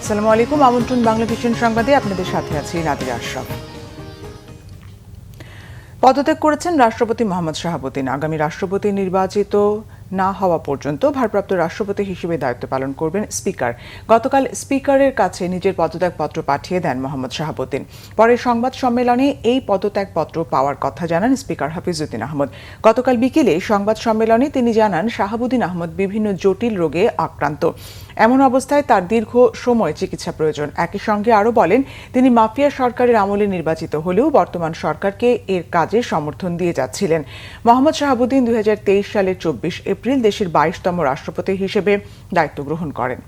আসসালামু আলাইকুম। আমন্ত্রণ বাংলা ভিশন সংবাদে আপনাদের সাথে আছি নাদিরা আশরাফ। পদত্যাগ করেছেন রাষ্ট্রপতি মোহাম্মদ শাহাবুদ্দিন। আগামী রাষ্ট্রপতি নির্বাচিত না হওয়া পর্যন্ত ভারপ্রাপ্ত রাষ্ট্রপতি হিসেবে দায়িত্ব পালন করবেন স্পিকার। গতকাল স্পিকারের কাছে নিজের পদত্যাগপত্র পাঠিয়ে দেন মোহাম্মদ শাহাবুদ্দিন। পরে সংবাদ সম্মেলনে এই পদত্যাগপত্র পাওয়ার কথা জানান স্পিকার হাফিজউদ্দিন আহমদ। গতকাল বিকেলে সংবাদ সম্মেলনে তিনি জানান শাহাবুদ্দিন আহমদ বিভিন্ন জটিল রোগে আক্রান্ত। এমন অবস্থায় তার দীর্ঘ সময় চিকিৎসা প্রয়োজন। একই সঙ্গে আরও বলেন, তিনি মাফিয়া সরকারের আমলে নির্বাচিত হলেও বর্তমান সরকারকে এর কাজে সমর্থন দিয়ে যাচ্ছিলেন। মোহাম্মদ শাহাবুদ্দিন 2023 সালের 24 এপ্রিল দেশের 22তম রাষ্ট্রপতি হিসেবে দায়িত্ব গ্রহণ করেন।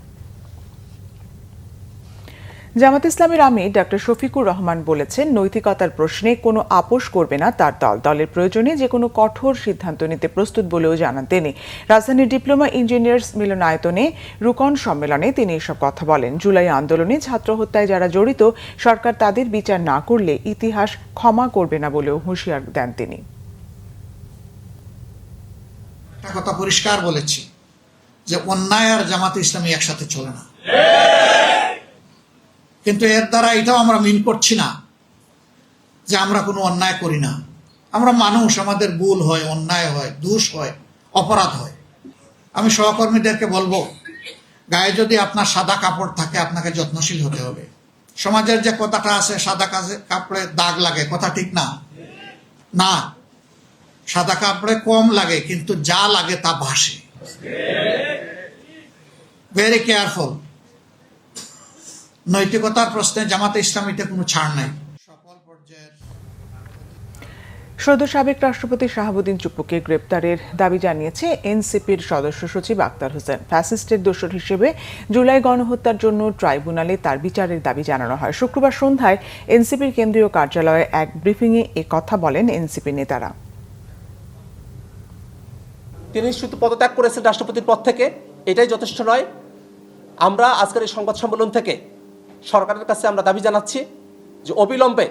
জামাত ইসলামের আমির ডক্টর শফিকুর রহমান বলেছেন, নৈতিকতার প্রশ্নে কোনো আপোষ করবে না তার দল। দলের প্রয়োজনে যে কোনো কঠোর সিদ্ধান্ত নিতে প্রস্তুত বলেও জানান তিনি। রাজধানীর ডিপ্লোমা ইঞ্জিনিয়ার্স মিলনায়তনে রুকন সম্মেলনে তিনি এসব কথা বলেন। জুলাই আন্দোলনে ছাত্র হত্যায় যারা জড়িত, সরকার তাদের বিচার না করলে ইতিহাস ক্ষমা করবে না বলেও হুঁশিয়ার দেন তিনি। একটা কথা পরিষ্কার বলেছি যে অন্যায় আর জামাত ইসলামী একসাথে চলে না, কিন্তু এর দ্বারা এটাও আমরা মিন করছি না যে আমরা কোনো অন্যায় করি না। আমরা মানুষ, আমাদের ভুল হয়, অন্যায় হয়, দোষ হয়, অপরাধ হয়। আমি সহকর্মীদেরকে বলবো, গায়ে যদি আপনার সাদা কাপড় থাকে আপনাকে যত্নশীল হতে হবে। সমাজের যে কথাটা আছে, সাদা কাপড়ে দাগ লাগে, কথা ঠিক না? না, সাদা কাপড়ে কম লাগে, কিন্তু যা লাগে তা ভাসে। Very careful. নৈতিকতার প্রশ্নে জামাতে ইসলামীতে কোনো ছাড় নাই। সকল পর্যায়ের সদ্য সাবেক রাষ্ট্রপতি শাহাবুদ্দিন চুপ্পুকে গ্রেপ্তারের দাবি জানিয়েছে এনসিপির সদস্য সচিব আক্তার হোসেন। ফ্যাসিস্টের দোষর হিসেবে জুলাই গণহত্যার জন্য ট্রাইব্যুনালে তার বিচারের দাবি জানানো হয়। শুক্রবার সন্ধ্যায় এনসিপির কেন্দ্রীয় কার্যালয়ে এক ব্রিফিংয়ে এ কথা বলেন এনসিপি নেতারা। তিনি শুধু পদত্যাগ করেছেন রাষ্ট্রপতির পদ থেকে, এটাই যথেষ্ট নয়। আমরা আজকের এই সংবাদ সম্মেলন থেকে সরকারের কাছে আমরা দাবি জানাচ্ছি যে অবিলম্বে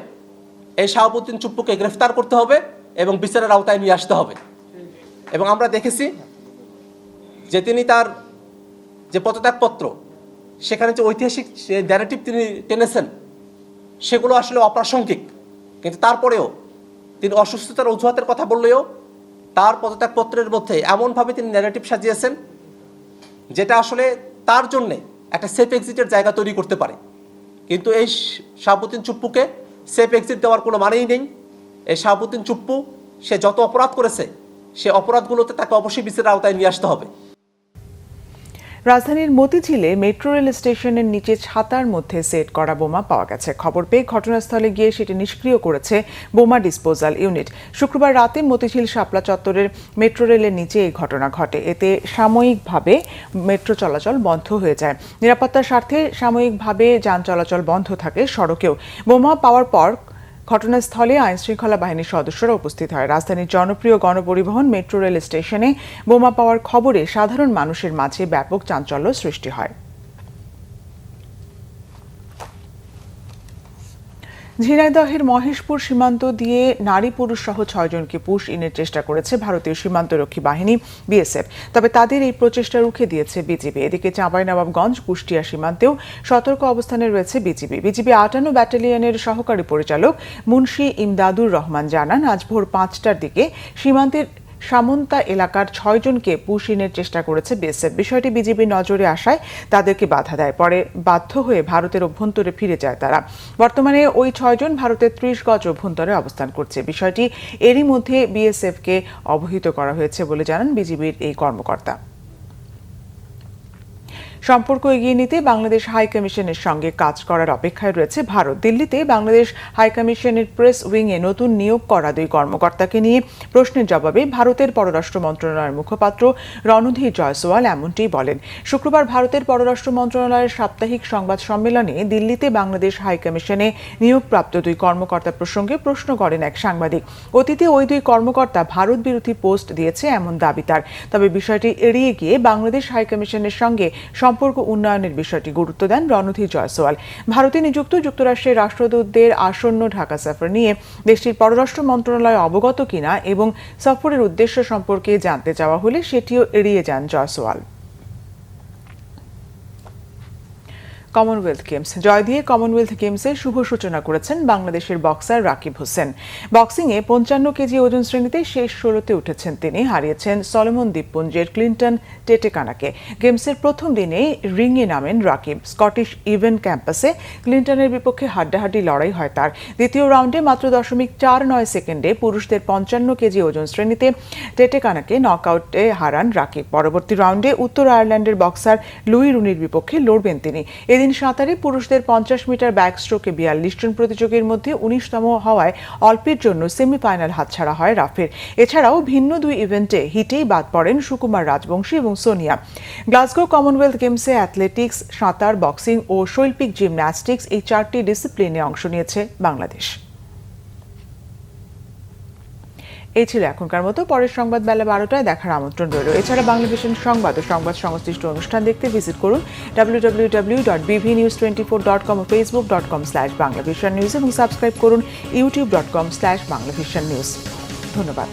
এই শাহাবুদ্দিন চুপ্পুকে গ্রেফতার করতে হবে এবং বিচারের আওতায় নিয়ে আসতে হবে। এবং আমরা দেখেছি যে তিনি তার যে পদত্যাগপত্র, সেখানে যে ঐতিহাসিক ন্যারেটিভ তিনি টেনেছেন, সেগুলো আসলে অপ্রাসঙ্গিক। কিন্তু তারপরেও তিনি অসুস্থতার অজুহাতের কথা বললেও তার পদত্যাগপত্রের মধ্যে এমনভাবে তিনি ন্যারেটিভ সাজিয়েছেন যেটা আসলে তার জন্যে একটা সেফ এক্সিটের জায়গা তৈরি করতে পারে। কিন্তু এই শাহাবুদ্দিন চুপ্পুকে সেফ এক্সিট দেওয়ার কোনো মানেই নেই। এই শাহাবুদ্দিন চুপ্পু সে যত অপরাধ করেছে, সে অপরাধগুলোতে তাকে অবশ্যই বিচারের আওতায় নিয়ে আসতে হবে। রাজধানীর মতিঝিলে মেট্রো রেল স্টেশনের নিচে ছাতার মধ্যে সেট করা বোমা পাওয়া গেছে। খবর পেয়ে ঘটনাস্থলে গিয়ে সেটি নিষ্ক্রিয় করেছে বোমা ডিসপোজাল ইউনিট। শুক্রবার রাতে মতিঝিল শাপলা চত্বরের মেট্রো রেলের নিচে এই ঘটনা ঘটে। এতে সাময়িকভাবে মেট্রো চলাচল বন্ধ হয়ে যায়। নিরাপত্তার স্বার্থে সাময়িকভাবে যান চলাচল বন্ধ থাকে সড়কেও। বোমা পাওয়ার পর ঘটনাস্থলে আইনশৃঙ্খলা বাহিনীর সদস্যরা উপস্থিত হয়। রাজধানীর জনপ্রিয় গণপরিবহন মেট্রো রেল স্টেশনে বোমা পাওয়ার খবরে সাধারণ মানুষের মাঝে ব্যাপক চাঞ্চল্য সৃষ্টি হয়। ঝিনাইদহের মহেশপুর সীমান্ত দিয়ে নারী পুরুষ সহ 6 জনকে পুশ ইনের চেষ্টা করেছে ভারতীয় সীমান্তরক্ষী বাহিনী বিএসএফ। তবে তাদের এই প্রচেষ্টা রুখে দিয়েছে বিজিবি। এদিকে চাঁপাইনবাবগঞ্জ কুষ্টিয়া সীমান্তেও সতর্ক অবস্থানে রয়েছে বিজিবি। 58 ব্যাটালিয়নের সহকারী পরিচালক মুন্সি ইমদাদুর রহমান জানান, আজ ভোর 5টার দিকে সীমান্তের সামন্তা এলাকার 6 জনকে পুশ ইনের চেষ্টা করেছে বিএসএফ। বিষয়টি বিজিবি নজরে আসায় তাদেরকে বাধা দেয়। পরে বাধ্য হয়ে ভারতের অভ্যন্তরে ফিরে যায় তারা। বর্তমানে ওই 6 জন ভারতের 30 গজ অভ্যন্তরে অবস্থান করছে। বিষয়টি এরই মধ্যে বিএসএফকে অবহিত করা হয়েছে বলে জানান বিজিবির এই কর্মকর্তা। সম্পর্ক এগিয়ে নিতে বাংলাদেশ হাই কমিশনের সঙ্গে কাজ করার অপেক্ষায় রয়েছে ভারত। দিল্লিতে বাংলাদেশ হাই কমিশনের প্রেস উইংয়ে নতুন নিয়োগ করা 2 কর্মকর্তাকে নিয়ে প্রশ্নের জবাবে ভারতের পররাষ্ট্র মন্ত্রণালয়ের মুখপাত্র রণধীর জয়সওয়াল এমনটি বলেন। শুক্রবার ভারতের পররাষ্ট্র মন্ত্রণালয়ের সাপ্তাহিক সংবাদ সম্মেলনে দিল্লিতে বাংলাদেশ হাই কমিশনে নিয়োগপ্রাপ্ত 2 কর্মকর্তা প্রসঙ্গে প্রশ্ন করেন এক সাংবাদিক। অতীতে ওই 2 কর্মকর্তা ভারত বিরোধী পোস্ট দিয়েছে এমন দাবি তার। তবে বিষয়টি এড়িয়ে গিয়ে বাংলাদেশ হাই কমিশনের সঙ্গে সম্পর্ক উন্নয়নের বিষয়টি গুরুত্ব দেন রণধীর জয়সওয়াল। ভারতে নিযুক্ত যুক্তরাষ্ট্রের রাষ্ট্রদূতদের আসন্ন ঢাকা সফর নিয়ে দেশটির পররাষ্ট্র মন্ত্রণালয় অবগত কিনা এবং সফরের উদ্দেশ্য সম্পর্কে জানতে চাওয়া হলে সেটিও এড়িয়ে যান জয়সওয়াল। কমনওয়েলথ গেমস জয় দিয়ে কমনওয়েলথ গেমসের শুভ সূচনা করেছেন বাংলাদেশের বক্সার রাকিব হোসেন। বক্সিংয়ে 55 কেজি ওজন শ্রেণীতে শেষ 16তে উঠেছেন তিনি, হারিয়েছেন সলোমন দ্বীপপুঞ্জের ক্লিন্টন টেটেকানাকে। গেমসের প্রথম দিনেই রিংয়ে নামেন রাকিব। স্কটিশ ইভেন্ট ক্যাম্পাসে ক্লিন্টনের বিপক্ষে হাড্ডাহাড্ডি লড়াই হয় তার। দ্বিতীয় রাউন্ডে মাত্র 0.49 সেকেন্ডে পুরুষদের 55 কেজি ওজন শ্রেণীতে টেটেকানাকে নকআউটে হারান রাকিব। পরবর্তী রাউন্ডে উত্তর আয়ারল্যান্ডের বক্সার লুই রুনির বিপক্ষে লড়বেন তিনি। এদিন সাঁতারে পুরুষদের 50 মিটার ব্যাকস্ট্রোকে 42 জন প্রতিযোগীর মধ্যে 19তম হওয়ায় অল্পের জন্য সেমিফাইনাল হাতছাড়া হয় রাফের। এছাড়াও ভিন্ন দুই ইভেন্টে হিটেই বাদ পড়েন সুকুমার রাজবংশী এবং সোনিয়া। গ্লাসগো কমনওয়েলথ গেমসে অ্যাথলেটিক্স, সাঁতার, বক্সিং ও শৈল্পিক জিমন্যাস্টিক্স এই 4টি ডিসিপ্লিনে অংশ নিয়েছে বাংলাদেশ। এই ছিল এখনকার মতো। পরের সংবাদ বেলা 12টায় দেখার আমন্ত্রণ রইল। এছাড়া বাংলাদেশের সংবাদ ও সংবাদ সংশ্লিষ্ট অনুষ্ঠান দেখতে ভিজিট করুন www.bvnews24.com ও facebook.com/banglavisionnews এবং সাবস্ক্রাইব করুন youtube.com/banglavisionnews। ধন্যবাদ।